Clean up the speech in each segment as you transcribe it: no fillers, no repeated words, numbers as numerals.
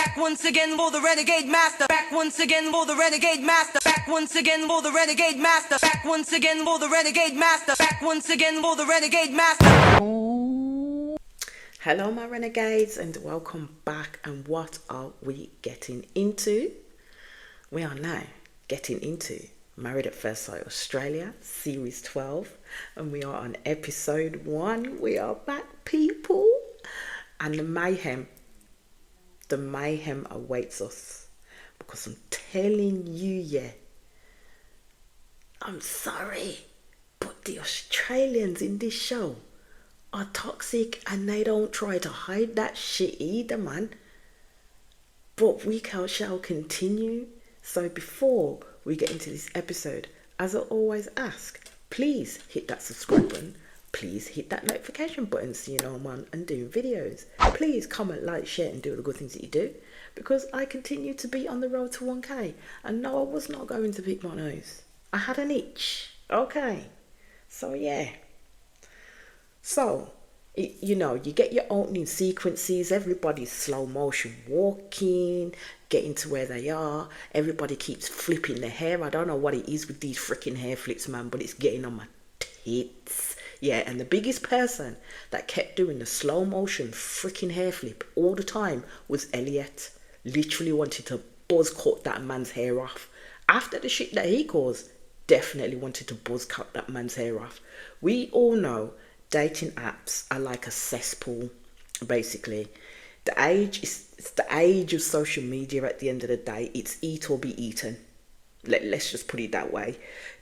Back once again for the renegade master. Back once again for the renegade master. Back once again for the renegade master. Back once again for the renegade master. Back once again for the renegade master. Hello my renegades and welcome back. And what are we getting into? We are now getting into Married at First Sight Australia series 12 and we are on episode 1. We are back, people, and the mayhem awaits us, because I'm telling you, I'm sorry, but the Australians in this show are toxic and they don't try to hide that shit either, man. But we shall continue. So before we get into this episode, as I always ask, please hit that subscribe button. Please hit that notification button so you know I'm on and doing videos. Please comment, like, share and do all the good things that you do, because I continue to be on the road to 1K. And no, I was not going to pick my nose. I had an itch. Okay. So yeah. So, you get your opening sequences. Everybody's slow motion walking, getting to where they are. Everybody keeps flipping their hair. I don't know what it is with these freaking hair flips, man, but it's getting on my tits. Yeah, and the biggest person that kept doing the slow motion freaking hair flip all the time was Elliot. Literally wanted to buzz cut that man's hair off. After the shit that he caused, definitely wanted to buzz cut that man's hair off. We all know dating apps are like a cesspool, basically. It's the age of social media at the end of the day. It's eat or be eaten. Let's just put it that way.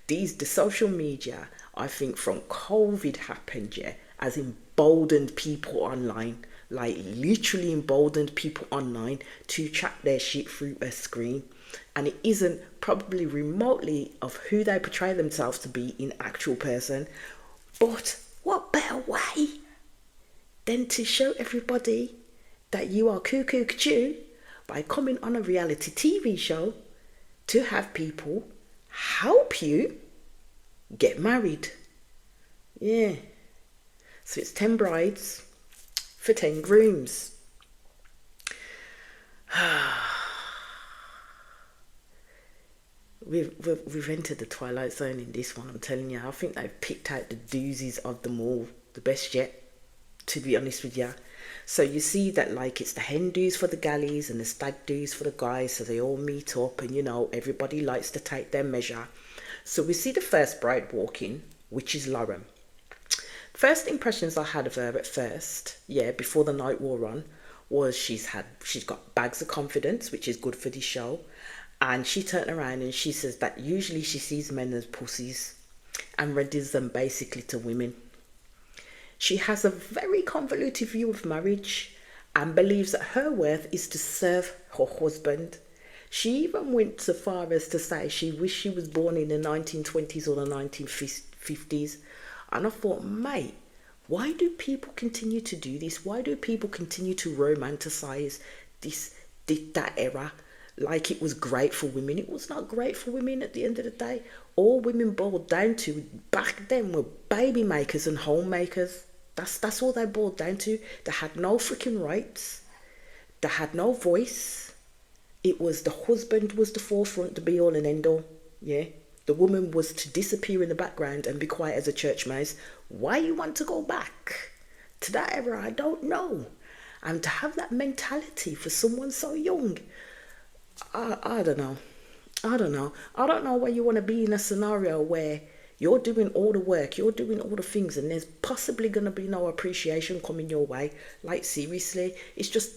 The social media, I think from COVID happened, has emboldened people online, like literally emboldened people online to chat their shit through a screen. And it isn't probably remotely of who they portray themselves to be in actual person. But what better way than to show everybody that you are cuckoo cuckoo by coming on a reality TV show to have people help you get married. Yeah. So it's 10 brides for 10 grooms. We've entered the twilight zone in this one, I'm telling you. I think they've picked out the doozies of them all, the best yet, to be honest with you. So you see that, like, it's the hen do's for the galleys and the stag do's for the guys, so they all meet up and, everybody likes to take their measure. So we see the first bride walking, which is Lauren. First impressions I had of her at first, before the night wore on, was she's got bags of confidence, which is good for this show. And she turned around and she says that usually she sees men as pussies and reduces them basically to women. She has a very convoluted view of marriage and believes that her worth is to serve her husband. She even went so far as to say she wished she was born in the 1920s or the 1950s. And I thought, mate, why do people continue to do this? Why do people continue to romanticize that era? Like it was great for women. It was not great for women at the end of the day. All women boiled down to back then were baby makers and homemakers. That's all they boiled down to. They had no freaking rights. They had no voice. It was the husband was the forefront, to be all and end all. Yeah. The woman was to disappear in the background and be quiet as a church mouse. Why you want to go back to that era, I don't know. And to have that mentality for someone so young, I don't know. I don't know where you want to be in a scenario where you're doing all the work, you're doing all the things, and there's possibly going to be no appreciation coming your way. Like, seriously, it's just,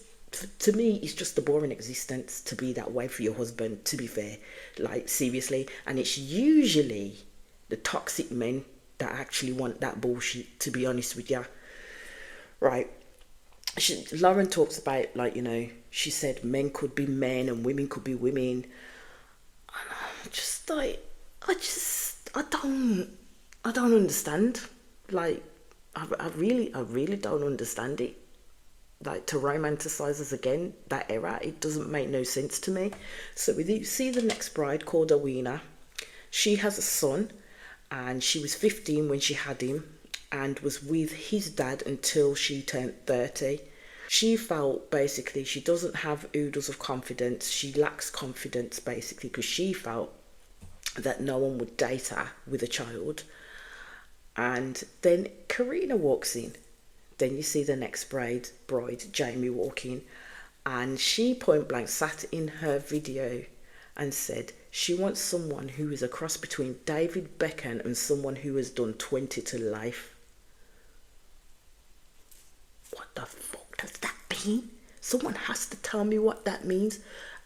to me, it's just a boring existence to be that way for your husband, to be fair. Like, seriously. And it's usually the toxic men that actually want that bullshit, to be honest with you. Right. Lauren talks about, she said men could be men and women could be women. And I'm just like, I don't understand. Like, I really don't understand it. Like, to romanticize us again, that era, it doesn't make no sense to me. So we see the next bride called Awena. She has a son and she was 15 when she had him and was with his dad until she turned 30. She felt basically she doesn't have oodles of confidence. She lacks confidence basically because she felt that no one would date her with a child. And then Karina walks in. Then you see the next bride, Jamie, walk in. And she point blank sat in her video and said she wants someone who is a cross between David Beckham and someone who has done 20 to life. What the fuck does that mean? Someone has to tell me what that means.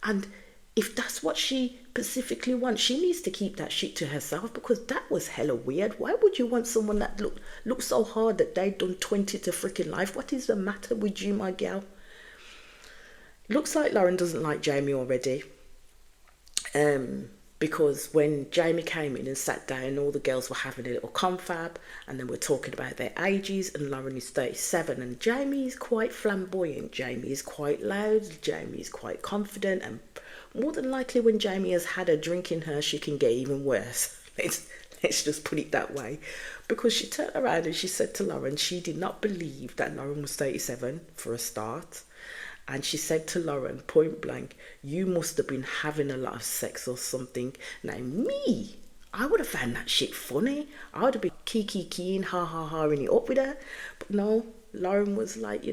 And if that's what she specifically wants, she needs to keep that shit to herself, because that was hella weird. Why would you want someone that looked so hard that they'd done 20 to freaking life? What is the matter with you, my gal? Looks like Lauren doesn't like Jamie already. Because when Jamie came in and sat down, all the girls were having a little confab and they were talking about their ages, and Lauren is 37 and Jamie is quite flamboyant. Jamie is quite loud. Jamie is quite confident, and more than likely when Jamie has had a drink in her, she can get even worse. Let's just put it that way. Because she turned around and she said to Lauren she did not believe that Lauren was 37 for a start. And she said to Lauren point blank, you must have been having a lot of sex or something. Now me, I would have found that shit funny. I would have been keying, ha-ha-ha-ing it up with her. But no, Lauren was like,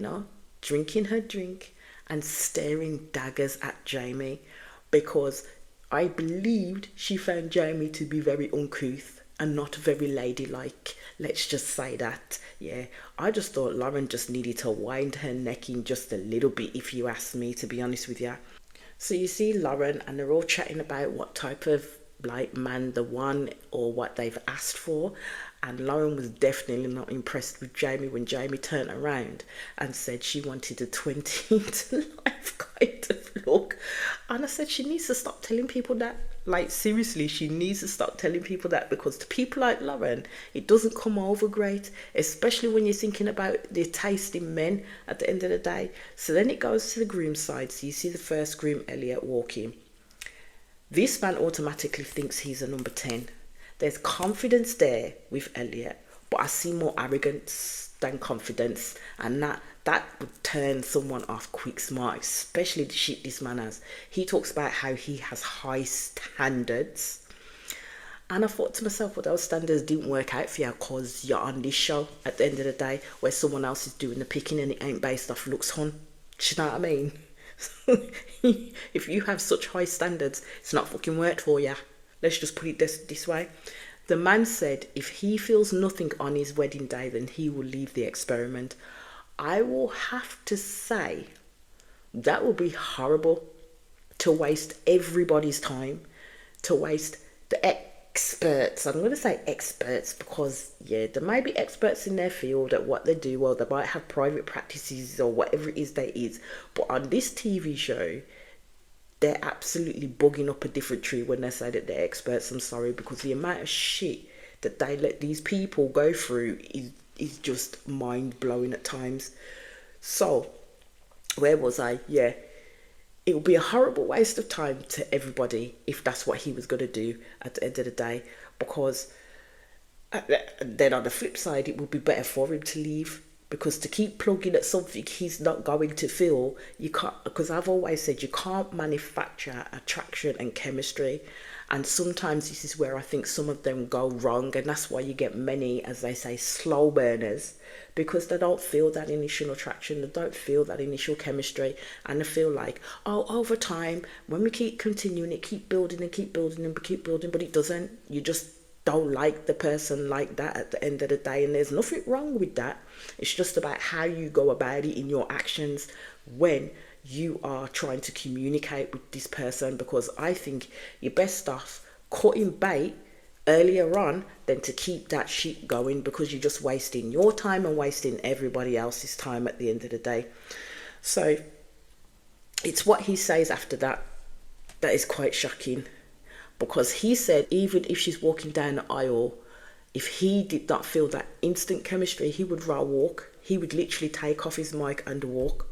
drinking her drink and staring daggers at Jamie, because I believed she found Jamie to be very uncouth and not very ladylike. Let's just say that. Yeah, I just thought Lauren just needed to wind her neck in just a little bit, if you ask me, to be honest with you. So you see Lauren and they're all chatting about what type of man the one or what they've asked for. And Lauren was definitely not impressed with Jamie when Jamie turned around and said she wanted a 20 to life kind of look. And I said she needs to stop telling people that. Like, seriously, she needs to stop telling people that, because to people like Lauren, it doesn't come over great, especially when you're thinking about the taste in men at the end of the day. So then it goes to the groom side. So you see the first groom, Elliot, walking. This man automatically thinks he's a number 10. There's confidence there with Elliot, but I see more arrogance than confidence, and that would turn someone off quick smart, especially the shit this man has. He talks about how he has high standards, and I thought to myself, well, those standards didn't work out for you because you're on this show at the end of the day where someone else is doing the picking and it ain't based off looks, hun. Do you know what I mean? If you have such high standards, it's not fucking worked for you. Let's just put it this way. The man said if he feels nothing on his wedding day, then he will leave the experiment. I will have to say that would be horrible, to waste everybody's time, to waste the experts. I'm going to say experts because, yeah, there may be experts in their field at what they do, or they might have private practices or whatever it is they is. But on this TV show, they're absolutely bugging up a different tree when they say that they're experts. I'm sorry, because the amount of shit that they let these people go through is just mind-blowing at times. So, where was I? Yeah, it would be a horrible waste of time to everybody if that's what he was going to do at the end of the day, because then on the flip side, it would be better for him to leave. Because to keep plugging at something he's not going to feel, you can't. Because I've always said you can't manufacture attraction and chemistry, and sometimes this is where I think some of them go wrong, and that's why you get many, as they say, slow burners, because they don't feel that initial attraction, they don't feel that initial chemistry, and they feel like, oh, over time, when we keep continuing it, keep building and keep building and keep building, but it doesn't. You just don't like the person like that at the end of the day, and there's nothing wrong with that. It's just about how you go about it in your actions when you are trying to communicate with this person, because I think you're best off cutting bait earlier on than to keep that shit going, because you're just wasting your time and wasting everybody else's time at the end of the day. So it's what he says after that is quite shocking. Because he said even if she's walking down the aisle, if he did not feel that instant chemistry, he would rather walk. He would literally take off his mic and walk.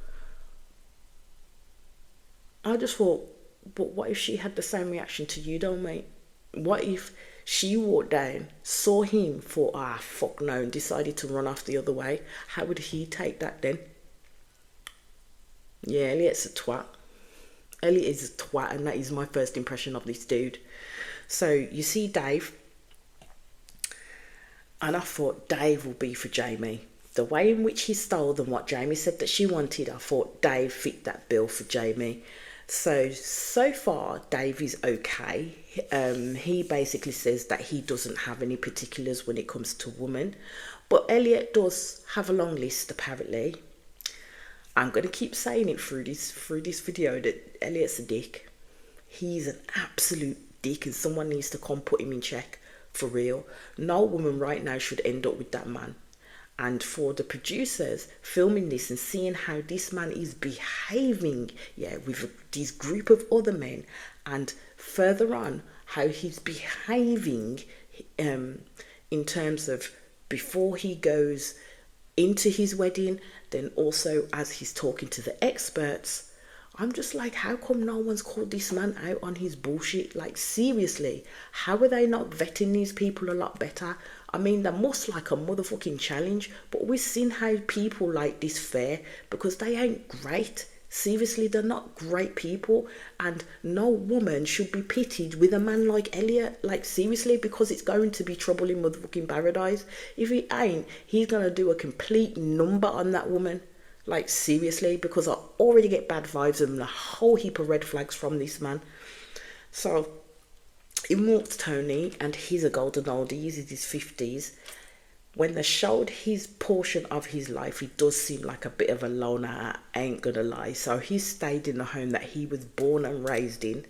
I just thought, but what if she had the same reaction to you though, mate? What if she walked down, saw him, thought, fuck no, and decided to run off the other way? How would he take that then? Yeah, Elliot's a twat. Elliot is a twat, and that is my first impression of this dude. So you see Dave, and I thought Dave will be for Jamie. The way in which he stole and what Jamie said that she wanted, I thought Dave fit that bill for Jamie. So far, Dave is okay. He basically says that he doesn't have any particulars when it comes to women, but Elliot does have a long list apparently. I'm gonna keep saying it through this video that Elliot's a dick. He's an absolute dick, and someone needs to come put him in check for real. No woman right now should end up with that man. And for the producers filming this and seeing how this man is behaving, yeah, with this group of other men, and further on how he's behaving in terms of before he goes into his wedding, then also as he's talking to the experts, I'm just like, how come no one's called this man out on his bullshit? Like, seriously, how are they not vetting these people a lot better? I mean, they must like a motherfucking challenge, but we've seen how people like this fare because they ain't great. Seriously, they're not great people, and no woman should be pitied with a man like Elliot. Like, seriously, because it's going to be trouble in motherfucking paradise. If he ain't, he's gonna do a complete number on that woman. Like, seriously, because I already get bad vibes and a whole heap of red flags from this man. So in walks Tony, and he's a golden oldie, he's in his 50s. When they showed his portion of his life, he does seem like a bit of a loner, I ain't gonna lie. So he stayed in the home that he was born and raised in,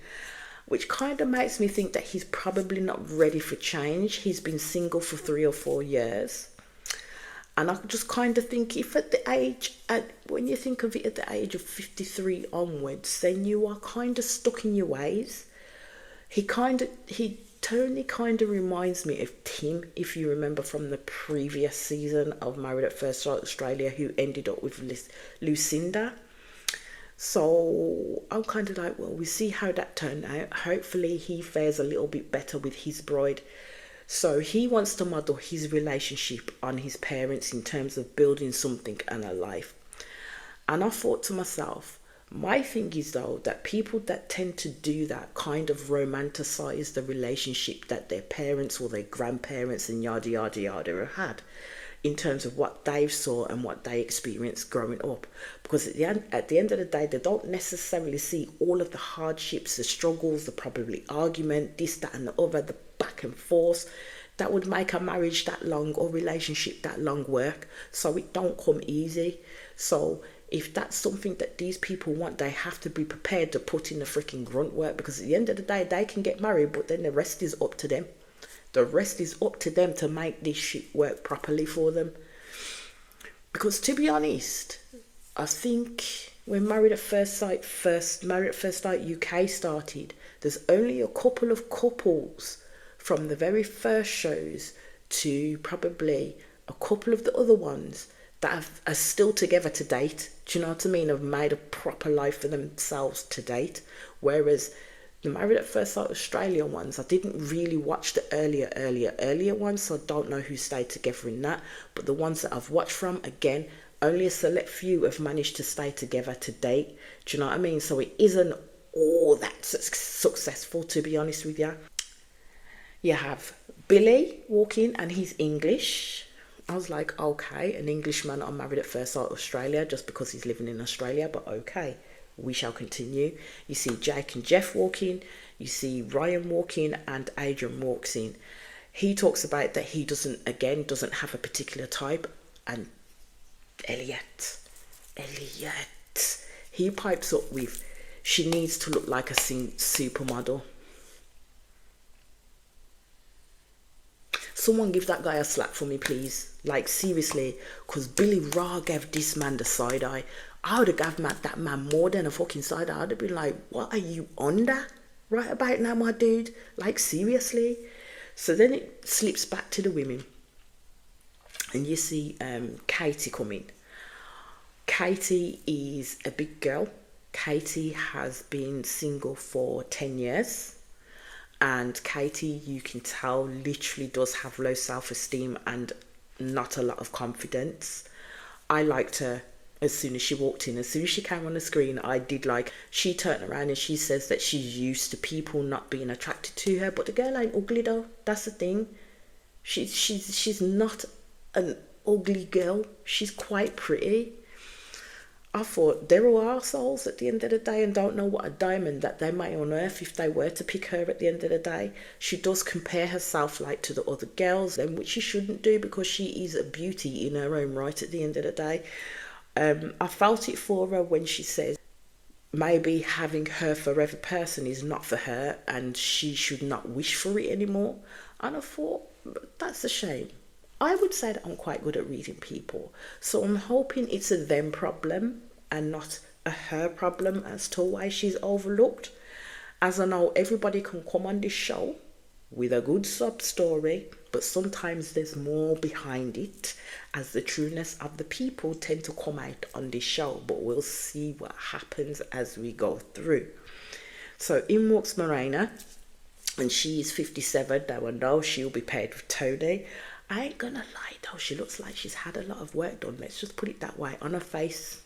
which kind of makes me think that he's probably not ready for change. He's been single for 3 or 4 years. And I just kind of think, if at the age, when you think of it at the age of 53 onwards, then you are kind of stuck in your ways. Tony kind of reminds me of Tim, if you remember from the previous season of Married at First Sight Australia, who ended up with Lucinda. So I'm kind of like, well, we see how that turned out. Hopefully he fares a little bit better with his bride. So he wants to model his relationship on his parents in terms of building something and a life. And I thought to myself, my thing is though, that people that tend to do that kind of romanticize the relationship that their parents or their grandparents and yada yada yada have had, in terms of what they saw and what they experienced growing up. Because at the end of the day, they don't necessarily see all of the hardships, the struggles, the probably argument, this, that and the other, the back and forth that would make a marriage that long or relationship that long work. So it don't come easy. So if that's something that these people want, they have to be prepared to put in the freaking grunt work, because at the end of the day, they can get married, but then the rest is up to them. The rest is up to them to make this shit work properly for them. Because to be honest, I think when Married at First Sight UK started, there's only a couple of couples from the very first shows to probably a couple of the other ones that are still together to date. Do you know what I mean? Have made a proper life for themselves to date. Whereas the Married at First Sight Australia ones, I didn't really watch the earlier ones, so I don't know who stayed together in that. But the ones that I've watched from, again, only a select few have managed to stay together to date. Do you know what I mean? So it isn't all that successful, to be honest with you. You have Billy walking, and he's English. I was like, okay, an Englishman on Married at First Sight Australia, just because he's living in Australia, but okay. We shall continue. You see Jake and Jeff walking. You see Ryan walking, and Adrian walks in. He talks about that he doesn't have a particular type. And Elliot, he pipes up with, she needs to look like a supermodel. Someone give that guy a slap for me, please. Like, seriously, because Billy Raw gave this man the side eye. I would have given that man more than a fucking side eye. I'd have been like, what are you under right about now, my dude? Like, seriously? So then it slips back to the women. And you see Katie coming. Katie is a big girl. Katie has been single for 10 years. And Katie, you can tell, literally does have low self-esteem and not a lot of confidence. I liked her as soon as she walked in. As soon as she came on the screen, I did like, she turned around and she says that she's used to people not being attracted to her, but the girl ain't ugly though. That's the thing. She's not an ugly girl. She's quite pretty. I thought they're all arseholes at the end of the day and don't know what a diamond that they may unearth if they were to pick her at the end of the day. She does compare herself like to the other girls, and which she shouldn't do because she is a beauty in her own right at the end of the day. I felt it for her when she says maybe having her forever person is not for her and she should not wish for it anymore. And I thought, that's a shame. I would say that I'm quite good at reading people. So I'm hoping it's a them problem and not a her problem as to why she's overlooked. As I know, everybody can come on this show with a good sub story, but sometimes there's more behind it as the trueness of the people tend to come out on this show. But we'll see what happens as we go through. So in walks Morena, and she is 57. Now I know she'll be paired with Tony. I ain't gonna lie though, she looks like she's had a lot of work done. Let's just put it that way. On her face.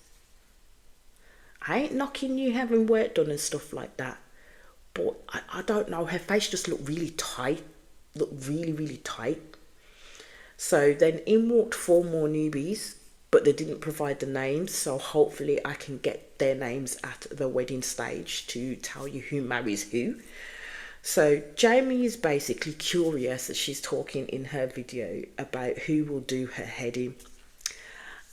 I ain't knocking you having work done and stuff like that. But I don't know, her face just looked really tight. Looked really, really tight. So then in walked 4 more newbies, but they didn't provide the names. So hopefully I can get their names at the wedding stage to tell you who marries who. So Jamie is basically curious as she's talking in her video about who will do her heading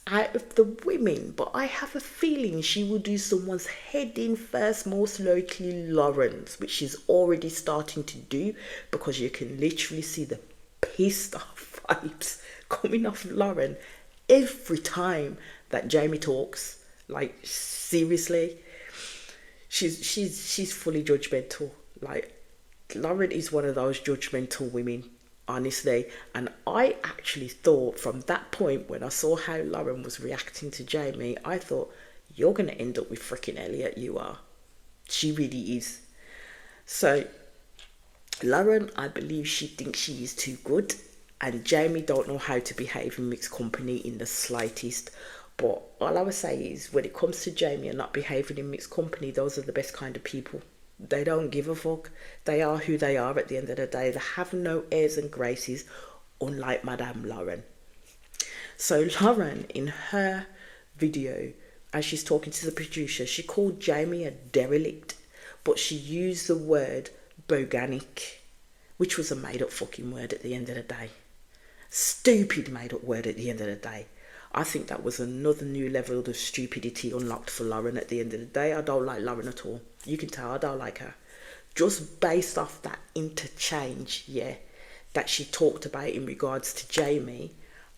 out of the women, but I have a feeling she will do someone's heading first, most likely Lauren's, which she's already starting to do because you can literally see the pissed off vibes coming off Lauren every time that Jamie talks. Like seriously, she's fully judgmental. Like Lauren is one of those judgmental women, honestly. And I actually thought from that point when I saw how Lauren was reacting to Jamie, I thought, you're going to end up with freaking Elliot, you are. She really is. So Lauren, I believe she thinks she is too good, and Jamie don't know how to behave in mixed company in the slightest. But all I would say is when it comes to Jamie and not behaving in mixed company, those are the best kind of people. They don't give a fuck. They are who they are at the end of the day. They have no airs and graces, unlike Madame Lauren. So Lauren, in her video, as she's talking to the producer, she called Jamie a derelict, but she used the word boganic, which was a made-up fucking word at the end of the day. Stupid made-up word at the end of the day. I think that was another new level of stupidity unlocked for Lauren at the end of the day. I don't like Lauren at all. You can tell I don't like her. Just based off that interchange, that she talked about in regards to Jamie,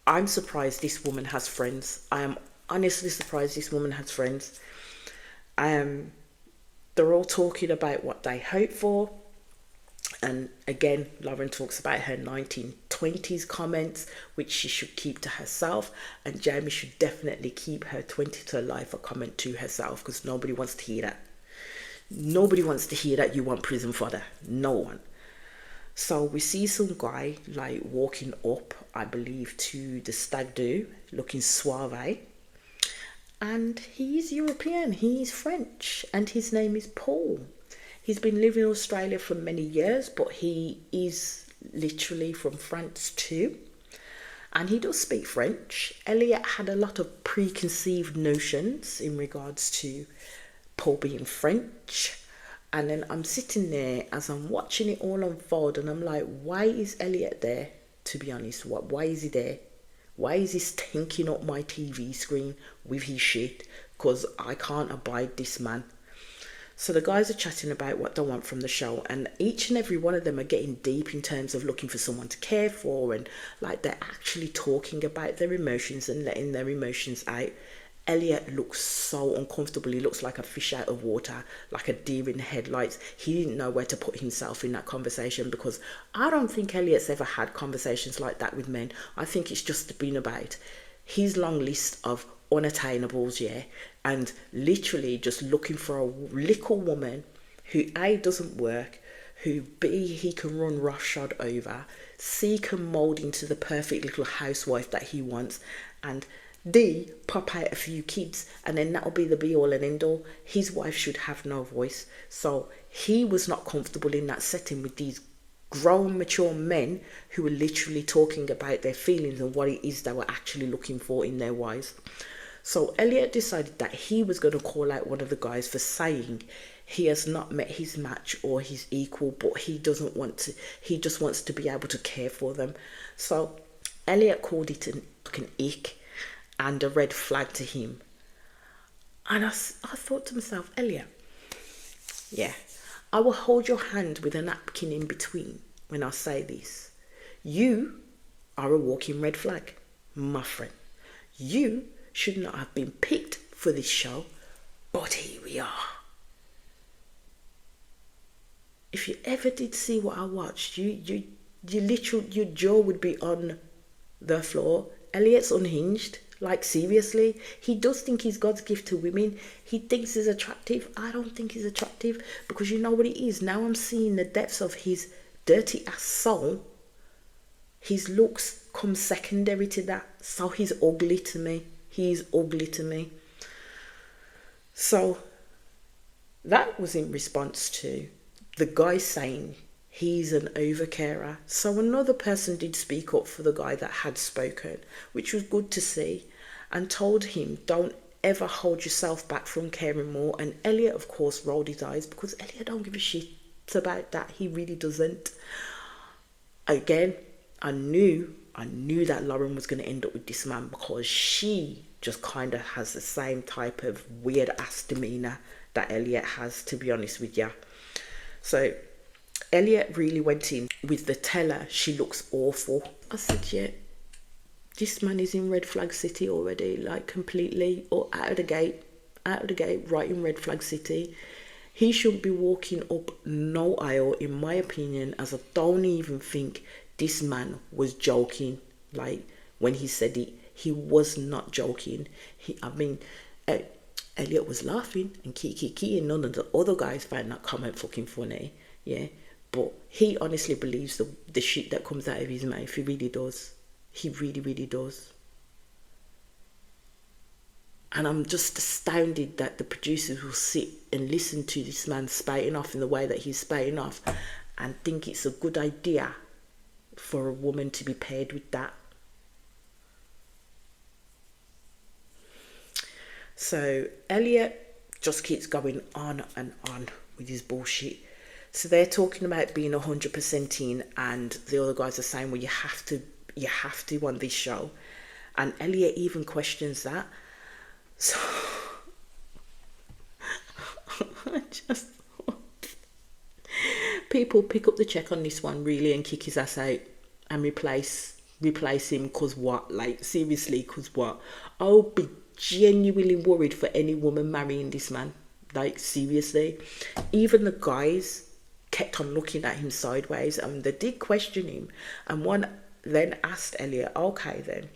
I'm surprised this woman has friends. I am honestly surprised this woman has friends. They're all talking about what they hope for. And again, Lauren talks about her 1920s comments, which she should keep to herself. And Jamie should definitely keep her 20 to life comment to herself, because nobody wants to hear that. Nobody wants to hear that you want prison fodder. No one. So we see some guy like walking up, I believe, to the stag do, looking suave. And he's European, he's French, and his name is Paul. He's been living in Australia for many years, but he is literally from France too. And he does speak French. Elliot had a lot of preconceived notions in regards to Paul being French. And then I'm sitting there as I'm watching it all unfold, and I'm like, why is Elliot there? To be honest, why is he there? Why is he stinking up my TV screen with his shit? Because I can't abide this man. So the guys are chatting about what they want from the show, and each and every one of them are getting deep in terms of looking for someone to care for, and like they're actually talking about their emotions and letting their emotions out. Elliot looks so uncomfortable. He looks like a fish out of water, like a deer in the headlights. He didn't know where to put himself in that conversation, because I don't think Elliot's ever had conversations like that with men. I think it's just been about his long list of unattainables, and literally just looking for a little woman who A, doesn't work, who B, he can run roughshod over, C, can mould into the perfect little housewife that he wants, and D, pop out a few kids, and then that'll be the be all and end all. His wife should have no voice. So he was not comfortable in that setting with these grown, mature men who were literally talking about their feelings and what it is they were actually looking for in their wives. So Elliot decided that he was going to call out one of the guys for saying he has not met his match or his equal, but he doesn't want to, he just wants to be able to care for them. So Elliot called it an ick and a red flag to him. And I thought to myself, Elliot, yeah, I will hold your hand with a napkin in between when I say this. You are a walking red flag, my friend. You should not have been picked for this show, but here we are. If you ever did see what I watched, you literally, your jaw would be on the floor. Elliot's unhinged. Like, seriously, he does think he's God's gift to women. He thinks he's attractive. I don't think he's attractive, because you know what it is? Now I'm seeing the depths of his dirty ass soul. His looks come secondary to that. So he's ugly to me. He's ugly to me. So that was in response to the guy saying he's an overcarer. So another person did speak up for the guy that had spoken, which was good to see, and told him, don't ever hold yourself back from caring more. And Elliot, of course, rolled his eyes, because Elliot don't give a shit about that. He really doesn't. Again, I knew that Lauren was going to end up with this man, because she just kind of has the same type of weird ass demeanour that Elliot has, to be honest with you. So Elliot really went in with the teller, she looks awful. I said, yeah, this man is in red flag city already, like completely, or out of the gate, right in red flag city. He shouldn't be walking up no aisle, in my opinion, as I don't even think this man was joking. Like, when he said it, he was not joking. Elliot was laughing and kiki, and none of the other guys found that comment fucking funny, yeah. But he honestly believes the shit that comes out of his mouth. He really does. He really, really does. And I'm just astounded that the producers will sit and listen to this man spouting off in the way that he's spouting off and think it's a good idea for a woman to be paired with that. So Elliot just keeps going on and on with his bullshit. So they're talking about being 100% in, and the other guys are saying, well, you have to on this show. And Elliot even questions that. So I just people pick up the check on this one really and kick his ass out and replace him, cause what? Like, seriously, cause what? I'll be genuinely worried for any woman marrying this man. Like, seriously. Even the guys kept on looking at him sideways, and they did question him. And one then asked Elliot, okay then.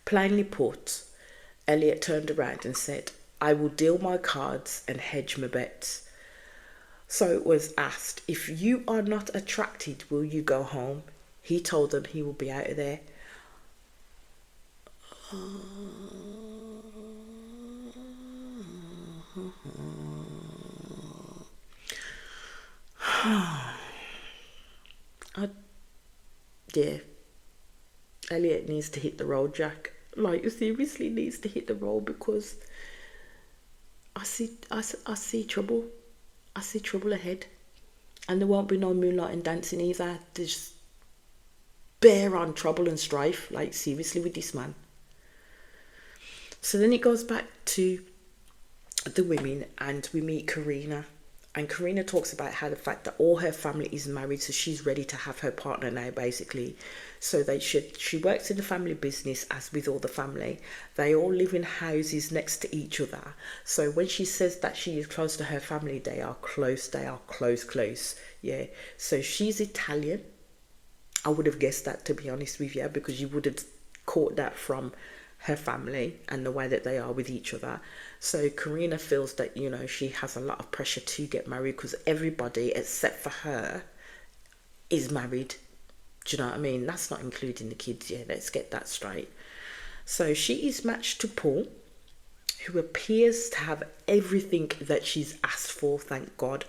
Plainly put, Elliot turned around and said, I will deal my cards and hedge my bets. So it was asked, if you are not attracted, will you go home? He told them he will be out of there. Yeah, Elliot needs to hit the road, Jack. Like, seriously needs to hit the road, because I see trouble. I see trouble ahead, and there won't be no moonlight and dancing either. There's bare on trouble and strife. Like, seriously, with this man. So then it goes back to the women, and we meet Karina. And Karina talks about how the fact that all her family is married, so she's ready to have her partner now, basically. So she works in the family business, as with all the family. They all live in houses next to each other. So when she says that she is close to her family, they are close, close. Yeah. So she's Italian. I would have guessed that, to be honest with you, because you would have caught that from her family and the way that they are with each other. So Karina feels that, you know, she has a lot of pressure to get married, because everybody except for her is married. Do you know what I mean? That's not including the kids. Yeah, let's get that straight. So she is matched to Paul, who appears to have everything that she's asked for, thank God.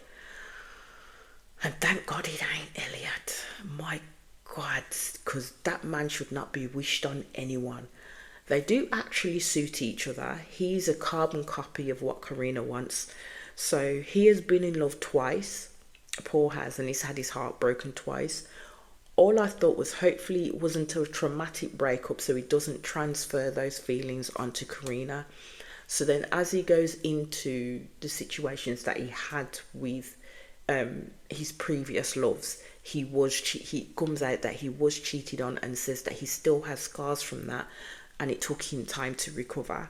And thank God it ain't Elliot. My God, because that man should not be wished on anyone. They do actually suit each other. He's a carbon copy of what Karina wants. So he has been in love twice. Paul has, and he's had his heart broken twice. All I thought was hopefully it wasn't a traumatic breakup, so he doesn't transfer those feelings onto Karina. So then as he goes into the situations that he had with his previous loves, he comes out that he was cheated on, and says that he still has scars from that, and it took him time to recover.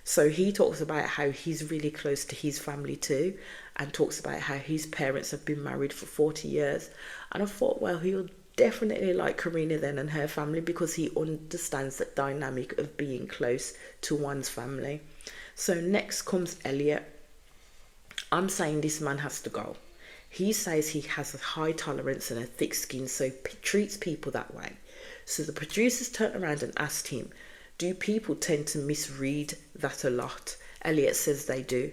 So he talks about how he's really close to his family too, and talks about how his parents have been married for 40 years. And I thought, well, he'll definitely like Karina then and her family, because he understands that dynamic of being close to one's family. So next comes Elliot. I'm saying this man has to go. He says he has a high tolerance and a thick skin, so treats people that way. So the producers turned around and asked him, do people tend to misread that a lot? Elliot says they do.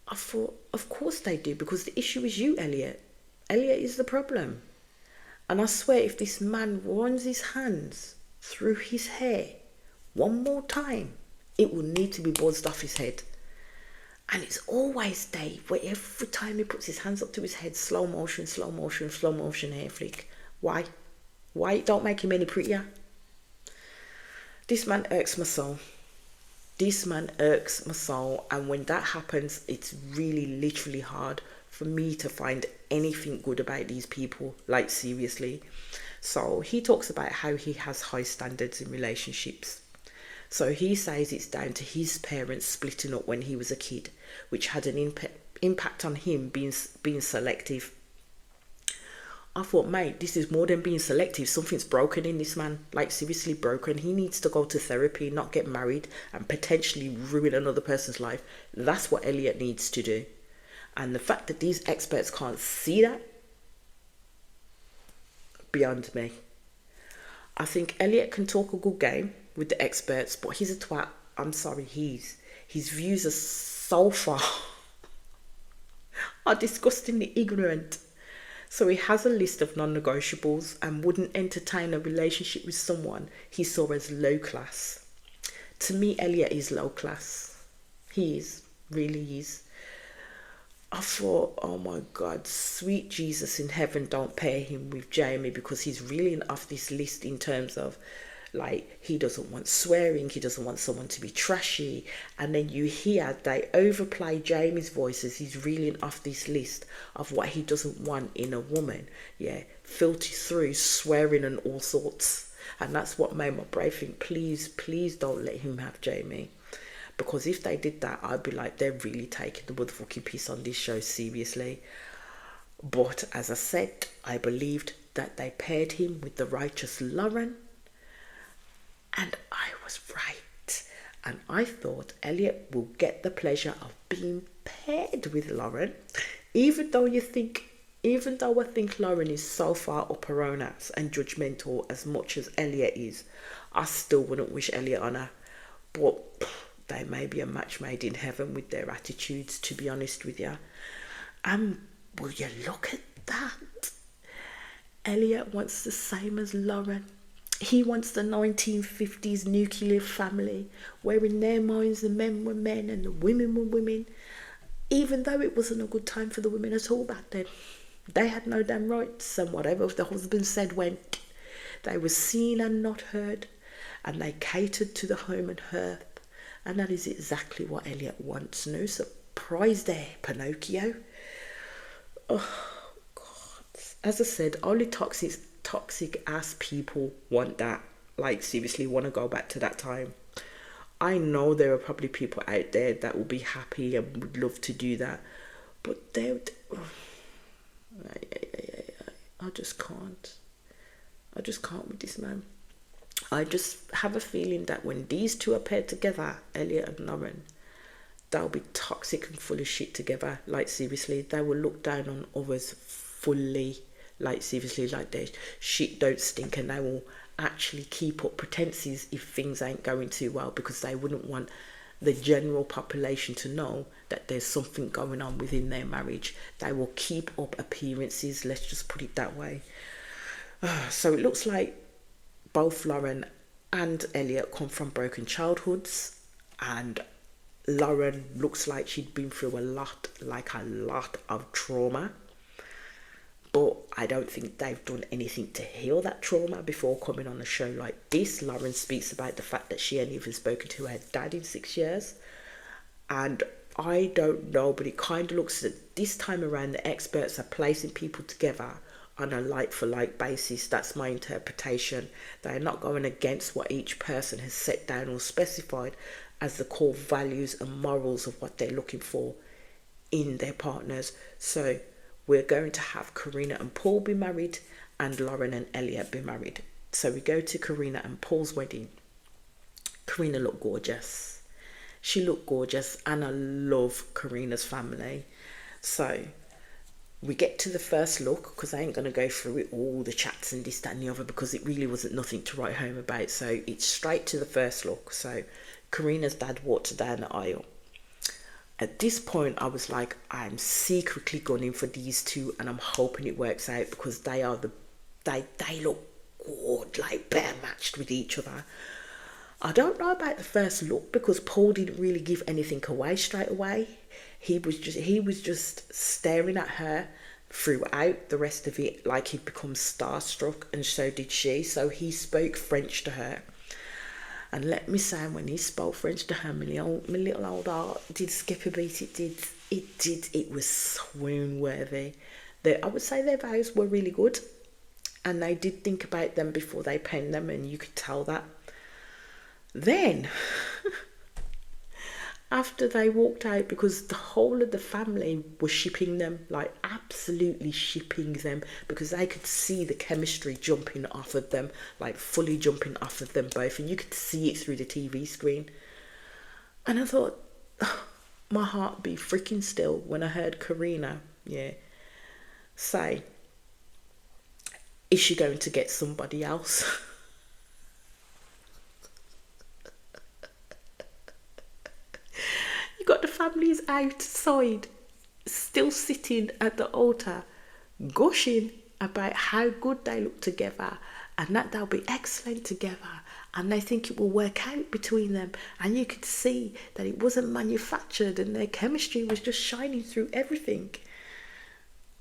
I thought, of course they do, because the issue is you, Elliot. Elliot is the problem. And I swear, if this man runs his hands through his hair one more time, it will need to be buzzed off his head. And it's always Dave, where every time he puts his hands up to his head, slow motion hair flick. Why? Why don't make him any prettier? This man irks my soul. This man irks my soul. And when that happens, it's really literally hard for me to find anything good about these people. Like, seriously. So he talks about how he has high standards in relationships. So he says it's down to his parents splitting up when he was a kid, which had an impact on him being selective. I thought, mate, this is more than being selective. Something's broken in this man. Like, seriously broken. He needs to go to therapy, not get married and potentially ruin another person's life. That's what Elliot needs to do. And the fact that these experts can't see that, beyond me. I think Elliot can talk a good game with the experts, but he's a twat. I'm sorry, his views are so far are disgustingly ignorant. So he has a list of non-negotiables and wouldn't entertain a relationship with someone he saw as low class. To me, Elliot is low class. He is, really is. I thought, oh my God, sweet Jesus in heaven, don't pair him with Jamie, because he's really off this list in terms of, like, he doesn't want swearing, he doesn't want someone to be trashy. And then you hear they overplay Jamie's voice as he's reeling off this list of what he doesn't want in a woman. Yeah, filter through swearing and all sorts. And that's what made my brain think, please don't let him have Jamie. Because if they did that, I'd be like, they're really taking the motherfucking piss on this show seriously. But as I said, I believed that they paired him with the righteous Lauren. And I was right. And I thought Elliot will get the pleasure of being paired with Lauren. Even though I think Lauren is so far up her own ass and judgmental as much as Elliot is, I still wouldn't wish Elliot on her. But they may be a match made in heaven with their attitudes, to be honest with you. Will you look at that? Elliot wants the same as Lauren. He wants the 1950s nuclear family, where in their minds the men were men and the women were women, even though it wasn't a good time for the women at all back then. They had no damn rights, and whatever the husband said went. They were seen and not heard, and they catered to the home and hearth. And that is exactly what Elliot wants. No surprise there, Pinocchio. Oh, God. As I said, only toxic ass people want that. Like, seriously, want to go back to that time. I know there are probably people out there that will be happy and would love to do that. But I just can't. I just can't with this man. I just have a feeling that when these two are paired together, Elliot and Lauren, they'll be toxic and full of shit together. Like, seriously, they will look down on others fully. Like, seriously, like their shit don't stink, and they will actually keep up pretenses if things ain't going too well, because they wouldn't want the general population to know that there's something going on within their marriage. They will keep up appearances, let's just put it that way. So it looks like both Lauren and Elliot come from broken childhoods, and Lauren looks like she'd been through a lot of trauma. But I don't think they've done anything to heal that trauma before coming on a show like this. Lauren speaks about the fact that she hadn't even spoken to her dad in 6 years. And I don't know, but it kind of looks that this time around the experts are placing people together on a like-for-like basis. That's my interpretation. They're not going against what each person has set down or specified as the core values and morals of what they're looking for in their partners. So we're going to have Karina and Paul be married and Lauren and Elliot be married. So we go to Karina and Paul's wedding. Karina looked gorgeous. She looked gorgeous, and I love Karina's family. So we get to the first look, because I ain't going to go through it, all the chats and this, that and the other, because it really wasn't nothing to write home about. So it's straight to the first look. So Karina's dad walked down the aisle. At this point, I was like, I'm secretly gunning for these two, and I'm hoping it works out, because they look good, like bear matched with each other. I don't know about the first look, because Paul didn't really give anything away straight away. He was just staring at her throughout the rest of it, like he'd become starstruck, and so did she. So he spoke French to her. And let me say, when he spoke French to her, my little old heart did skip a beat. It was swoon worthy. I would say their vows were really good, and they did think about them before they penned them, and you could tell that. Then, after they walked out, because the whole of the family was shipping them, like absolutely shipping them, because they could see the chemistry jumping off of them, like fully jumping off of them both, and you could see it through the TV screen. And I thought, my heart beat freaking still when I heard Karina, say, is she going to get somebody else? Got the families outside, still sitting at the altar, gushing about how good they look together, and that they'll be excellent together, and they think it will work out between them. And you could see that it wasn't manufactured, and their chemistry was just shining through everything.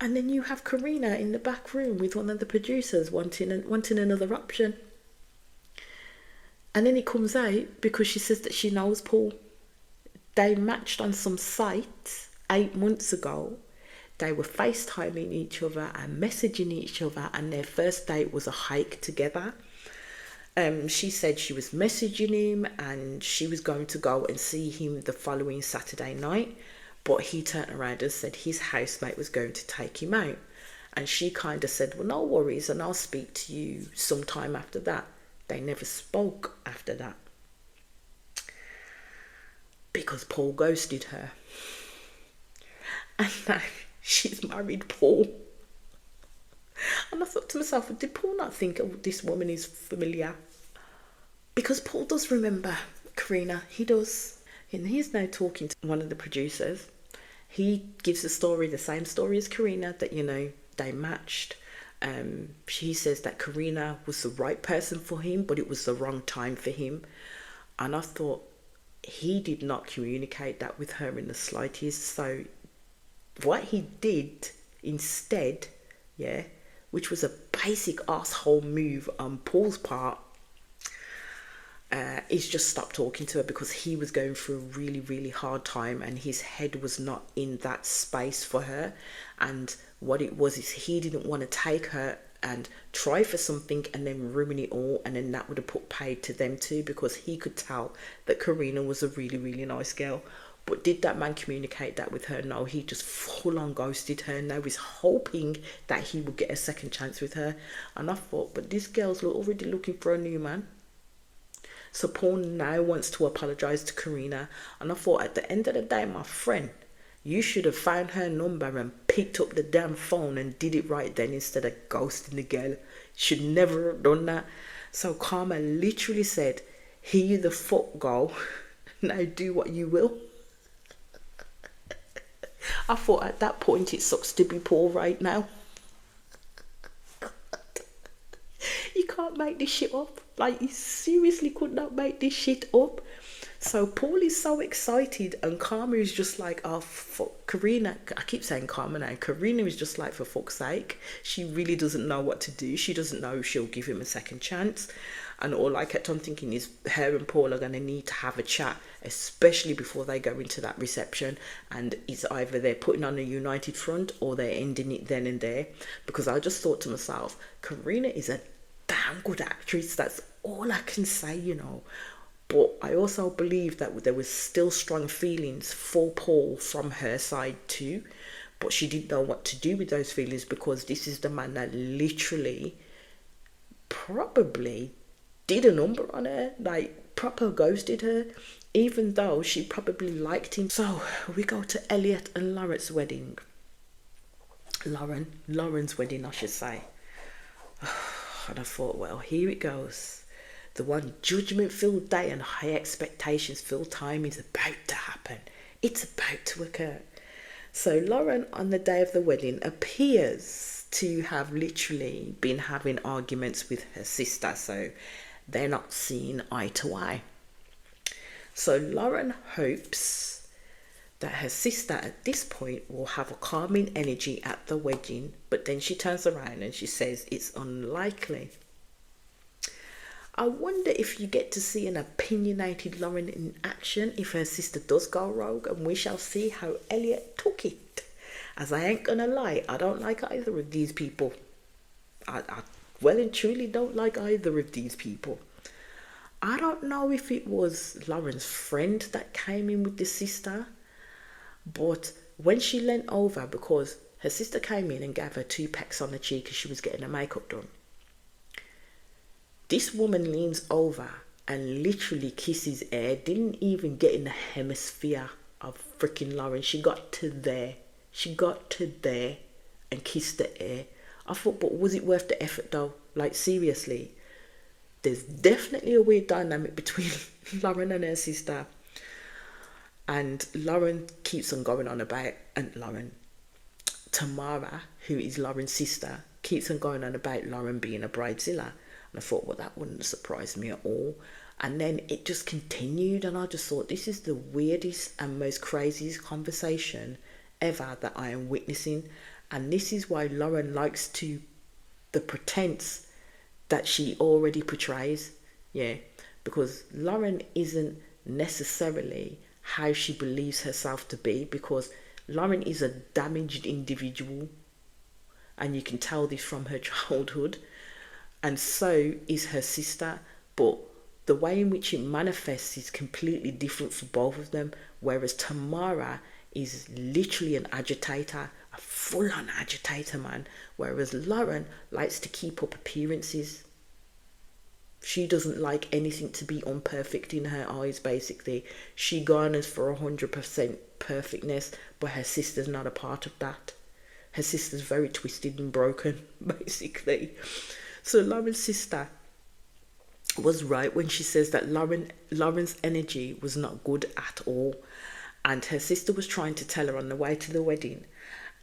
And then you have Karina in the back room with one of the producers wanting another option. And then it comes out, because she says that she knows Paul. They matched on some site 8 months ago. They were FaceTiming each other and messaging each other, and their first date was a hike together. She said she was messaging him and she was going to go and see him the following Saturday night, but he turned around and said his housemate was going to take him out. And she kind of said, well, no worries, and I'll speak to you sometime after that. They never spoke after that, because Paul ghosted her. And now she's married Paul. And I thought to myself, did Paul not think, oh, this woman is familiar? Because Paul does remember Karina. He does. And he's now talking to one of the producers. He gives the same story as Karina, that, they matched. She says that Karina was the right person for him, but it was the wrong time for him. And I thought, he did not communicate that with her in the slightest. So what he did instead, which was a basic asshole move on Paul's part, is just stop talking to her, because he was going through a really, really hard time, and his head was not in that space for her. And what it was is he didn't want to take her and try for something and then ruin it all, and then that would have put paid to them too, because he could tell that Karina was a really, really nice girl. But did that man communicate that with her? No, he just full on ghosted her. Now he's hoping that he would get a second chance with her. And I thought, but this girl's already looking for a new man. So Paul now wants to apologise to Karina. And I thought, at the end of the day, my friend, you should have found her number and picked up the damn phone and did it right then, instead of ghosting the girl. Should never have done that. So Karma literally said, here you the fuck go. Now do what you will. I thought at that point it sucks to be poor right now. You can't make this shit up. Like, you seriously could not make this shit up. So Paul is so excited, and Karma is just like, oh fuck, Karina. I keep saying Karma now. Karina is just like, for fuck's sake. She really doesn't know what to do. She doesn't know if she'll give him a second chance. And all I kept on thinking is her and Paul are going to need to have a chat, especially before they go into that reception. And it's either they're putting on a united front or they're ending it then and there. Because I just thought to myself, Karina is a damn good actress. That's all I can say, you know. But I also believe that there was still strong feelings for Paul from her side too. But she didn't know what to do with those feelings, because this is the man that literally probably did a number on her, like proper ghosted her, even though she probably liked him. So we go to Elliot and Lauren's wedding. Lauren's wedding, I should say. And I thought, well, here it goes. The one judgment-filled day and high expectations-filled time is about to happen. It's about to occur. So Lauren, on the day of the wedding, appears to have literally been having arguments with her sister. So they're not seeing eye to eye. So Lauren hopes that her sister at this point will have a calming energy at the wedding. But then she turns around and she says it's unlikely. I wonder if you get to see an opinionated Lauren in action if her sister does go rogue, and we shall see how Elliot took it. As I ain't gonna lie, I don't like either of these people. I well and truly don't like either of these people. I don't know if it was Lauren's friend that came in with the sister, but when she leant over, because her sister came in and gave her 2 pecks on the cheek as she was getting her makeup done, this woman leans over and literally kisses air. Didn't even get in the hemisphere of freaking Lauren. She got to there and kissed the air. I thought, but was it worth the effort though? Like, seriously, there's definitely a weird dynamic between Lauren and her sister. And Lauren keeps on going on about, Tamara, who is Lauren's sister, keeps on going on about Lauren being a bridezilla. And I thought, well, that wouldn't surprise me at all. And then it just continued, and I just thought, this is the weirdest and most craziest conversation ever that I am witnessing. And this is why Lauren likes the pretense that she already portrays. Yeah, because Lauren isn't necessarily how she believes herself to be, because Lauren is a damaged individual, and you can tell this from her childhood. And so is her sister, but the way in which it manifests is completely different for both of them. Whereas Tamara is literally an agitator, a full-on agitator, man. Whereas Lauren likes to keep up appearances. She doesn't like anything to be imperfect in her eyes, basically. She garners for 100% perfectness, but her sister's not a part of that. Her sister's very twisted and broken, basically. So Lauren's sister was right when she says that Lauren's energy was not good at all. And her sister was trying to tell her on the way to the wedding.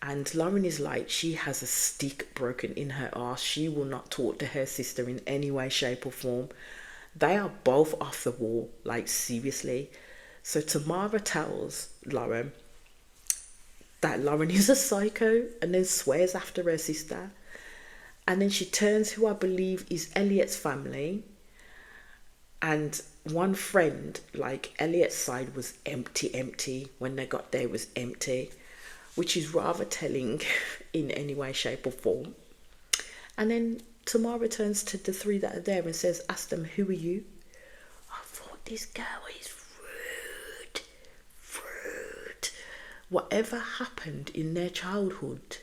And Lauren is like, she has a stick broken in her arse. She will not talk to her sister in any way, shape or form. They are both off the wall, like seriously. So Tamara tells Lauren that Lauren is a psycho, and then swears after her sister. And then she turns who I believe is Elliot's family. And one friend, like Elliot's side was empty. When they got there, it was empty. Which is rather telling in any way, shape or form. And then Tamara turns to the 3 that are there and says, ask them, who are you? I thought, this girl is rude. Whatever happened in their childhood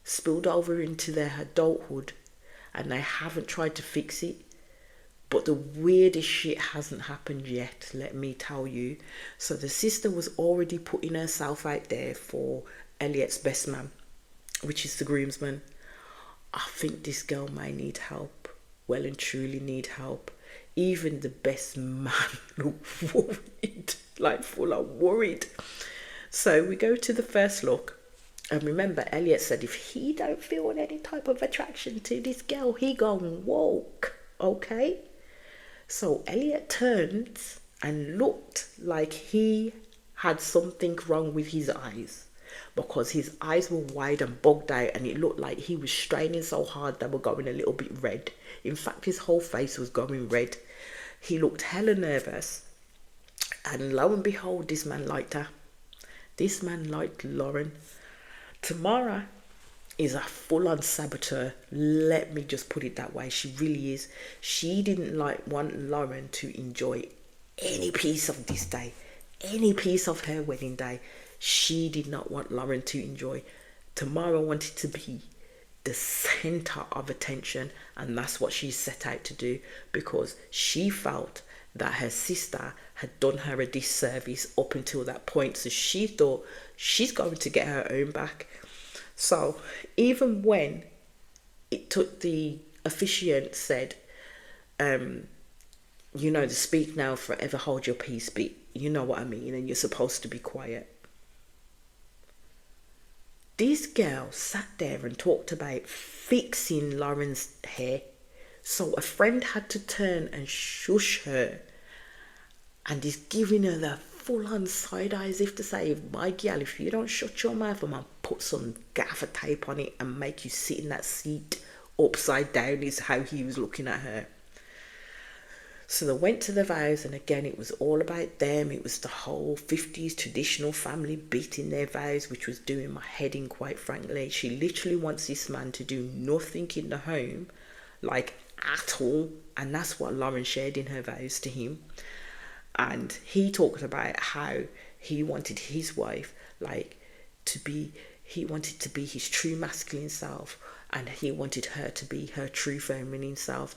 spilled over into their adulthood, and they haven't tried to fix it. But the weirdest shit hasn't happened yet, let me tell you. So the sister was already putting herself out there for Elliot's best man, which is the groomsman. I think this girl may need help. well and truly need help. Even the best man looked worried, like full on worried. So we go to the first look. And remember, Elliot said if he don't feel any type of attraction to this girl, he gonna walk, okay? So Elliot turned and looked like he had something wrong with his eyes, because his eyes were wide and bugged out, and it looked like he was straining so hard they were going a little bit red. In fact, his whole face was going red. He looked hella nervous, and lo and behold, this man liked her. This man liked Lauren. Tamara is a full-on saboteur. Let me just put it that way. She really is. She didn't want Lauren to enjoy any piece of this day, any piece of her wedding day. She did not want Lauren to enjoy. Tamara wanted to be the center of attention, and that's what she set out to do, because she felt that her sister had done her a disservice up until that point. So she thought she's going to get her own back. So even when it took, the officiant said, to speak now, forever hold your peace, but you know what I mean, and you're supposed to be quiet. This girl sat there and talked about fixing Lauren's hair. So a friend had to turn and shush her, and is giving her the full-on side eye, as if to say, my girl, if you don't shut your mouth, I'm going to put some gaffer tape on it and make you sit in that seat upside down, is how he was looking at her. So they went to the vows, and again, it was all about them. It was the whole 50s traditional family beating their vows, which was doing my head in, quite frankly. She literally wants this man to do nothing in the home, like at all. And that's what Lauren shared in her vows to him. And he talked about how he wanted his wife, he wanted to be his true masculine self, and he wanted her to be her true feminine self.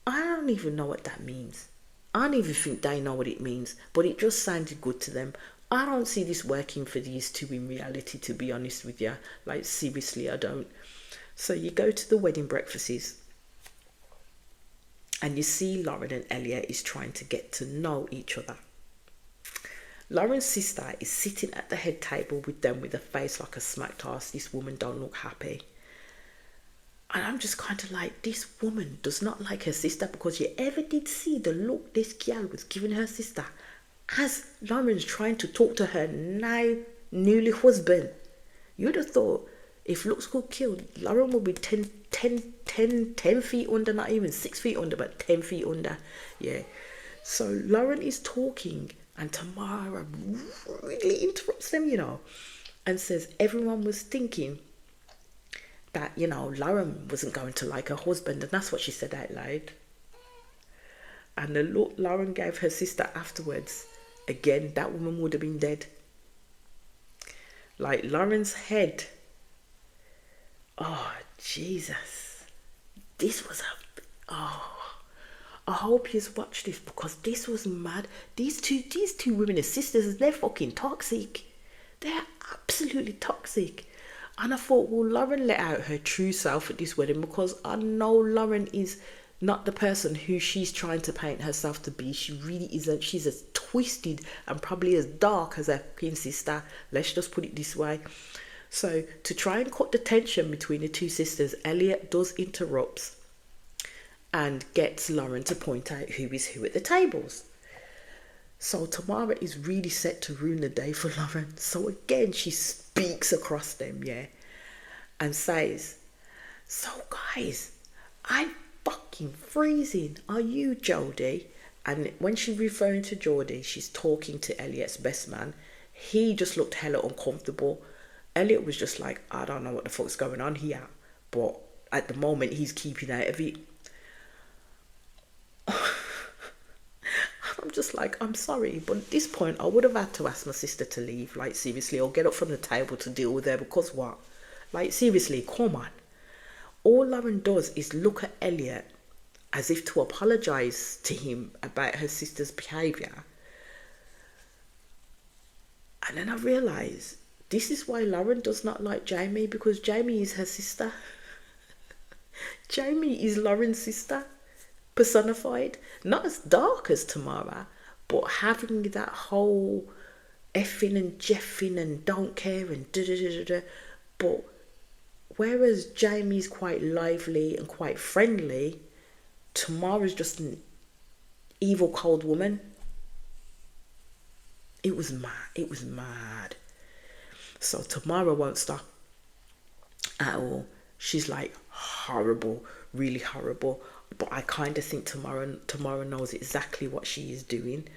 I don't even know what that means. I don't even think they know what it means, but it just sounded good to them. I don't see this working for these two in reality, to be honest with you. Like, seriously, I don't. So you go to the wedding breakfasts, and you see Lauren and Elliot is trying to get to know each other. Lauren's sister is sitting at the head table with them with a face like a smacked ass. This woman don't look happy. And I'm just kind of like, this woman does not like her sister, because you ever did see the look this girl was giving her sister as Lauren's trying to talk to her now newly husband. You'd have thought, if looks could kill, Lauren would be 10 feet under, not even 6 feet under, but 10 feet under. Yeah. So Lauren is talking, and Tamara really interrupts them, and says everyone was thinking that, Lauren wasn't going to like her husband, and that's what she said out loud. And the look Lauren gave her sister afterwards, again, that woman would have been dead. Like, Lauren's head, oh, Jesus. This was I hope you've watched this, because this was mad. These two women are sisters, they're fucking toxic. They're absolutely toxic. And I thought, well, Lauren let out her true self at this wedding, because I know Lauren is not the person who she's trying to paint herself to be. She really isn't. She's as twisted and probably as dark as her fucking sister. Let's just put it this way. So to try and cut the tension between the two sisters, Elliot does interrupt and gets Lauren to point out who is who at the tables. So Tamara is really set to ruin the day for Lauren. So again, she speaks across them, yeah, and says, so guys, I'm fucking freezing. Are you Jodie? And when she's referring to Jodie, she's talking to Elliot's best man. He just looked hella uncomfortable. Elliot was just like, I don't know what the fuck's going on here. But at the moment, he's keeping out of it. I'm just like, I'm sorry, but at this point, I would have had to ask my sister to leave, like, seriously, or get up from the table to deal with her, because what? Like, seriously, come on. All Lauren does is look at Elliot as if to apologise to him about her sister's behaviour. And then I realise, this is why Lauren does not like Jamie, because Jamie is her sister. Jamie is Lauren's sister, personified. Not as dark as Tamara, but having that whole effing and jeffing and don't care and da da da da. But whereas Jamie's quite lively and quite friendly, Tamara's just an evil cold woman. It was mad. It was mad. So Tamara won't stop at all. She's like horrible, really horrible. But I kind of think Tamara knows exactly what she is doing.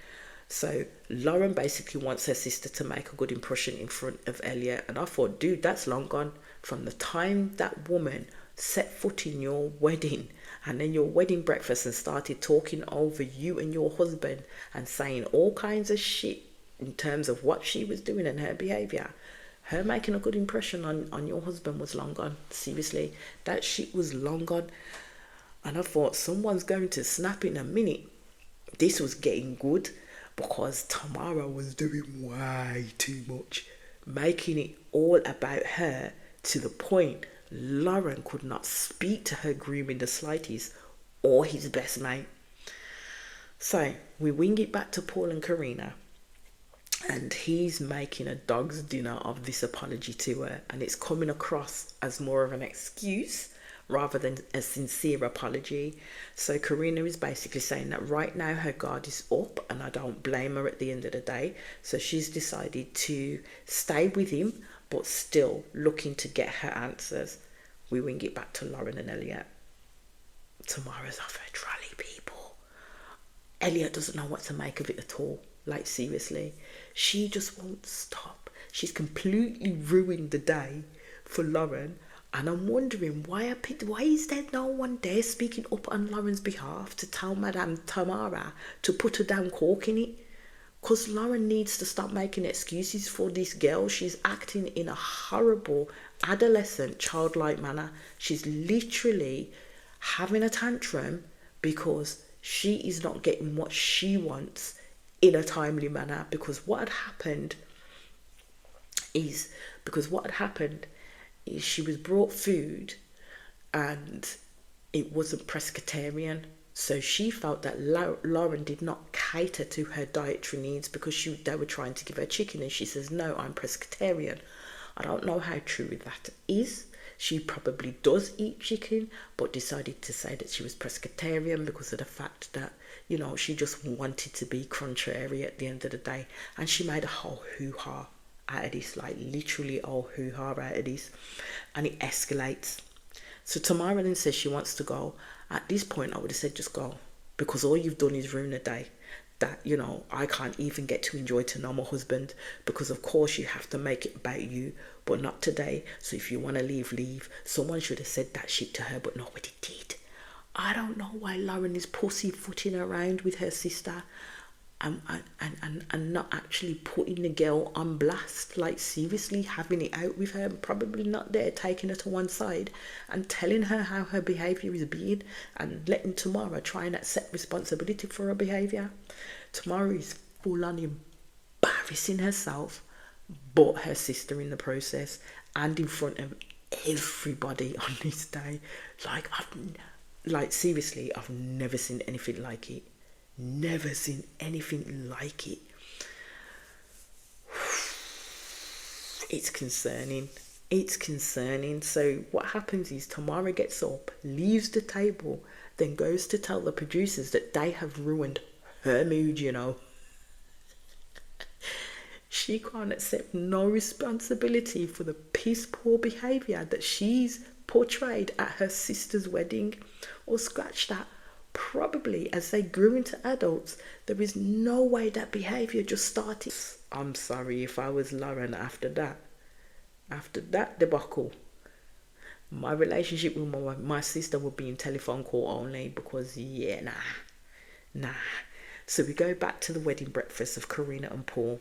So Lauren basically wants her sister to make a good impression in front of Elliot. And I thought, dude, that's long gone. From the time that woman set foot in your wedding and then your wedding breakfast and started talking over you and your husband and saying all kinds of shit in terms of what she was doing and her behaviour, her making a good impression on your husband was long gone. Seriously, that shit was long gone. And I thought, someone's going to snap in a minute. This was getting good because Tamara was doing way too much, making it all about her to the point Lauren could not speak to her groom in the slightest or his best mate. So we wing it back to Paul and Karina, and he's making a dog's dinner of this apology to her, and it's coming across as more of an excuse rather than a sincere apology. So Karina is basically saying that right now her guard is up, and I don't blame her at the end of the day. So she's decided to stay with him, but still looking to get her answers. We wing it back to Lauren and Elliot. Tamara's off her trolley, people. Elliot doesn't know what to make of it at all. Like, seriously. She just won't stop. She's completely ruined the day for Lauren. And I'm wondering, why is there no one there speaking up on Lauren's behalf to tell Madame Tamara to put a damn cork in it? Because Lauren needs to stop making excuses for this girl. She's acting in a horrible, adolescent, childlike manner. She's literally having a tantrum because she is not getting what she wants in a timely manner. Because what had happened is she was brought food and it wasn't pescatarian. So she felt that Lauren did not cater to her dietary needs because they were trying to give her chicken, and she says, no, I'm pescatarian. I don't know how true that is. She probably does eat chicken, but decided to say that she was pescatarian because of the fact that, you know, she just wanted to be contrary at the end of the day. And she made a whole hoo-ha out of this, like literally a whole hoo-ha out of this. And it escalates. So Tamara then says she wants to go. At this point, I would have said just go, because all you've done is ruin a day that, you know, I can't even get to enjoy to know my husband, because of course you have to make it about you, but not today. So if you want to leave. Someone should have said that shit to her, but nobody did. I don't know why Lauren is pussyfooting around with her sister and not actually putting the girl on blast, like seriously having it out with her, probably not there, taking her to one side and telling her how her behaviour is being, and letting Tamara try and accept responsibility for her behaviour. Tamara is full on embarrassing herself, but her sister in the process, and in front of everybody on this day. Seriously, I've never seen anything like it. Never seen anything like it. It's concerning. So what happens is Tamara gets up, leaves the table, then goes to tell the producers that they have ruined her mood, you know. She can't accept no responsibility for the piss poor behaviour that she's portrayed at her sister's wedding. Or scratch that. Probably as they grew into adults, there is no way that behaviour just started. I'm sorry, if I was Lauren after that debacle, my relationship with my sister would be in telephone call only, because nah. So we go back to the wedding breakfast of Karina and Paul,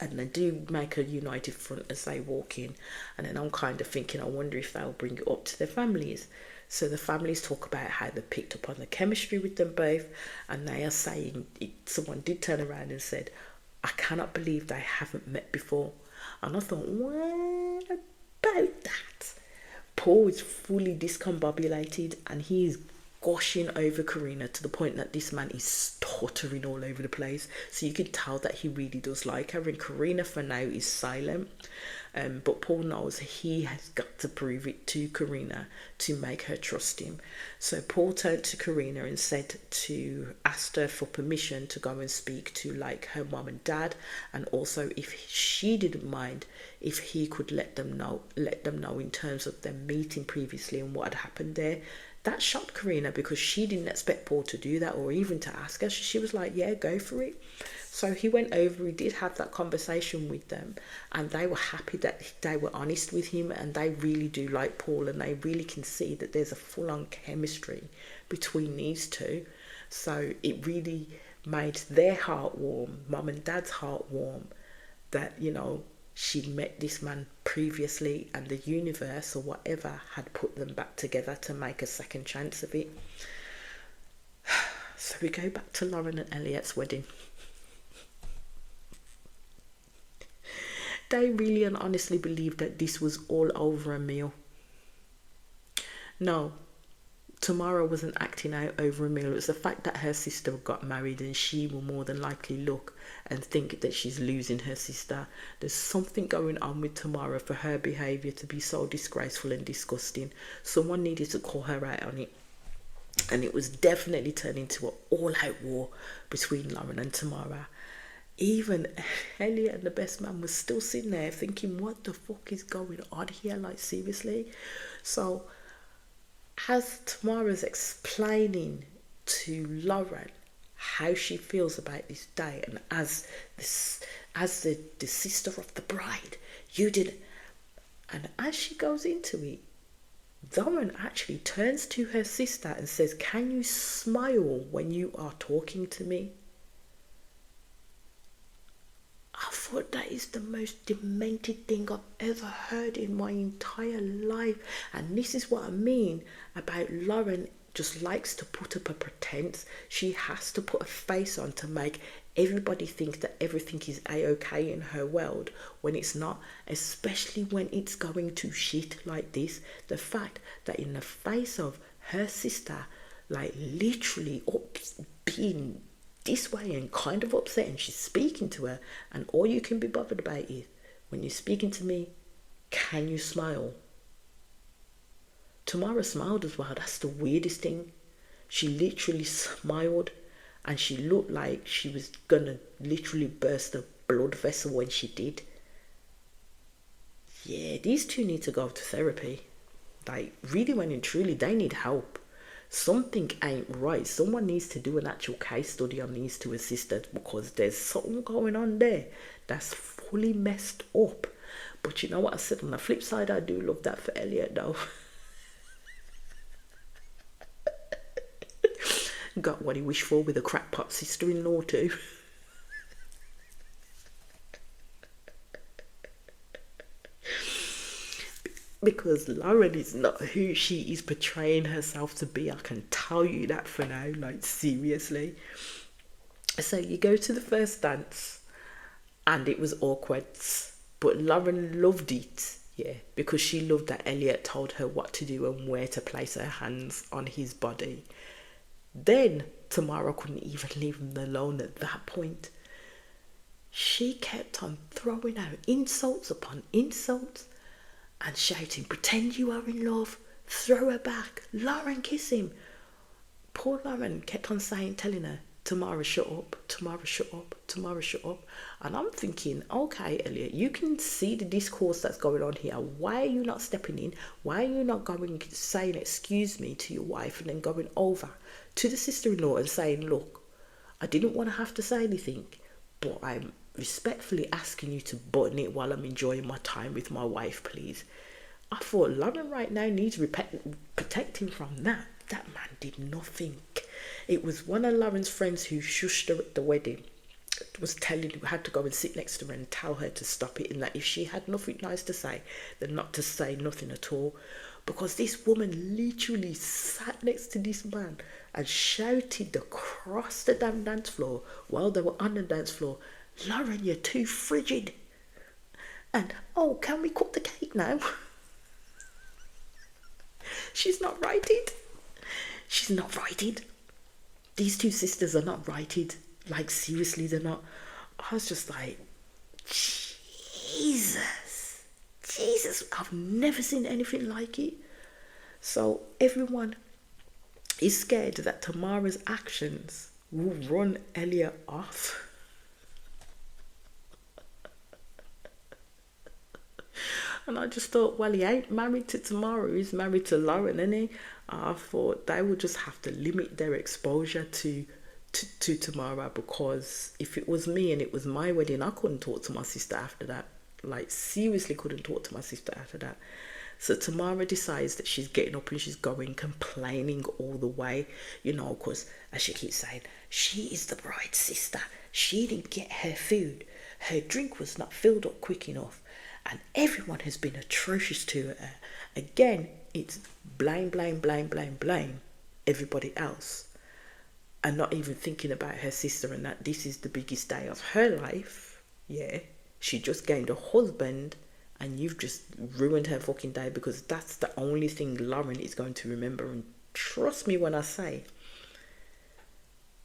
and they do make a united front as they walk in, and then I'm kind of thinking, I wonder if they'll bring it up to their families. So the families talk about how they picked up on the chemistry with them both, and they are saying, someone did turn around and said, I cannot believe they haven't met before. And I thought, what about that? Paul is fully discombobulated and he is gushing over Karina to the point that this man is stuttering all over the place. So you can tell that he really does like her. And Karina for now is silent. But Paul knows he has got to prove it to Karina to make her trust him. So Paul turned to Karina and asked her for permission to go and speak to like her mom and dad, and also if she didn't mind if he could let them know in terms of them meeting previously and what had happened there. That shocked Karina because she didn't expect Paul to do that or even to ask her. She was like, yeah, go for it. So he went over, he did have that conversation with them, and they were happy that they were honest with him, and they really do like Paul, and they really can see that there's a full-on chemistry between these two. So it really made their heart warm, mum and dad's heart warm, that, you know, she'd met this man previously and the universe or whatever had put them back together to make a second chance of it. So we go back to Lauren and Elliot's wedding. They really and honestly believed that this was all over a meal. No, Tamara wasn't acting out over a meal. It was the fact that her sister got married and she will more than likely look and think that she's losing her sister. There's something going on with Tamara for her behaviour to be so disgraceful and disgusting. Someone needed to call her out on it. And it was definitely turned into an all-out war between Lauren and Tamara. Even Elliot and the best man was still sitting there thinking, what the fuck is going on here? Like, seriously? So as Tamara's explaining to Lauren how she feels about this day, and as the sister of the bride, you did, and as she goes into it, Lauren actually turns to her sister and says, can you smile when you are talking to me? I thought that is the most demented thing I've ever heard in my entire life. And this is what I mean about Lauren just likes to put up a pretense. She has to put a face on to make everybody think that everything is a-okay in her world when it's not, especially when it's going to shit like this. The fact that in the face of her sister, like literally being this way and kind of upset, and she's speaking to her, and all you can be bothered about is, when you're speaking to me, can you smile? Tamara smiled as well. That's the weirdest thing. She literally smiled, and she looked like she was gonna literally burst a blood vessel when she did. Yeah, these two need to go to therapy. Like, really, when and truly, they need help. Something ain't right. Someone needs to do an actual case study on these two sisters, because there's something going on there that's fully messed up. But you know what I said, on the flip side, I do love that for Elliot though. Got what he wished for with a crackpot sister-in-law too. Because Lauren is not who she is portraying herself to be. I can tell you that for now, like, seriously. So you go to the first dance and it was awkward, but Lauren loved it, yeah, because she loved that Elliot told her what to do and where to place her hands on his body. Then Tamara couldn't even leave him alone at that point. She kept on throwing out insults upon insults and shouting, pretend you are in love, throw her back, Lauren, kiss him. Poor Lauren kept on telling her, Tamara, shut up, Tamara, shut up, Tamara, shut up. And I'm thinking, okay, Elliot, you can see the discourse that's going on here. Why are you not stepping in? Why are you not going, saying excuse me to your wife, and then going over to the sister-in-law and saying, look, I didn't want to have to say anything, but I'm respectfully asking you to button it while I'm enjoying my time with my wife, please. I thought Lauren right now needs protecting from that. That man did nothing. It was one of Lauren's friends who shushed her at the wedding, was telling her, had to go and sit next to her and tell her to stop it, and that if she had nothing nice to say, then not to say nothing at all. Because this woman literally sat next to this man and shouted across the damn dance floor while they were on the dance floor, Lauren, you're too frigid. And, oh, can we cut the cake now? She's not righted. She's not righted. These two sisters are not righted. Like, seriously, they're not. I was just like, Jesus. Jesus, I've never seen anything like it. So everyone is scared that Tamara's actions will run Elliot off. And I just thought, well, he ain't married to Tamara, he's married to Lauren, isn't he? I thought they would just have to limit their exposure to Tamara, because if it was me and it was my wedding, I couldn't talk to my sister after that. Like, seriously couldn't talk to my sister after that. So Tamara decides that she's getting up and she's going, complaining all the way, you know, because as she keeps saying, she is the bride's sister. She didn't get her food. Her drink was not filled up quick enough. And everyone has been atrocious to her. Again, it's blame everybody else. And not even thinking about her sister and that this is the biggest day of her life. Yeah, she just gained a husband and you've just ruined her fucking day, because that's the only thing Lauren is going to remember. And trust me when I say,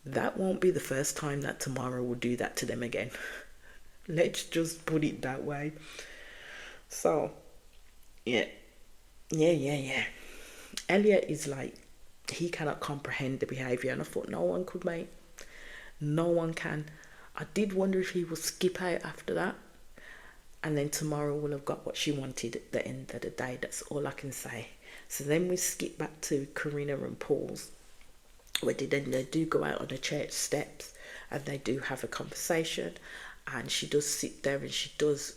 that won't be the first time that Tamara will do that to them again. Let's just put it that way. So, yeah. Elliot is like, he cannot comprehend the behaviour, and I thought no one could, mate. No one can. I did wonder if he will skip out after that, and then Tamara will have got what she wanted at the end of the day. That's all I can say. So then we skip back to Karina and Paul's, where they do go out on the church steps and they do have a conversation, and she does sit there and she does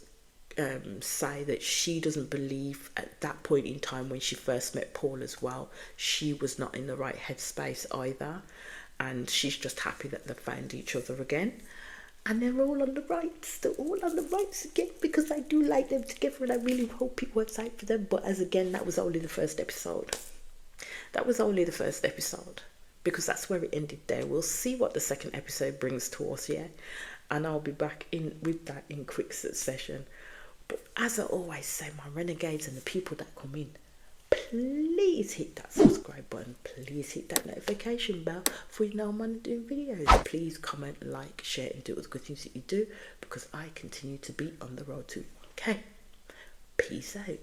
say that she doesn't believe at that point in time, when she first met Paul as well, she was not in the right headspace either, and she's just happy that they found each other again, and they're all on the rights. They're all on the rights again, because I do like them together and I really hope it works out for them. But as again, that was only the first episode. Because that's where it ended there. We'll see what the second episode brings to us, yeah, and I'll be back in with that in quick succession. But as I always say, my renegades and the people that come in, please hit that subscribe button. Please hit that notification bell for you know I'm doing videos. Please comment, like, share, and do all the good things that you do, because I continue to be on the road to 1K. Peace out.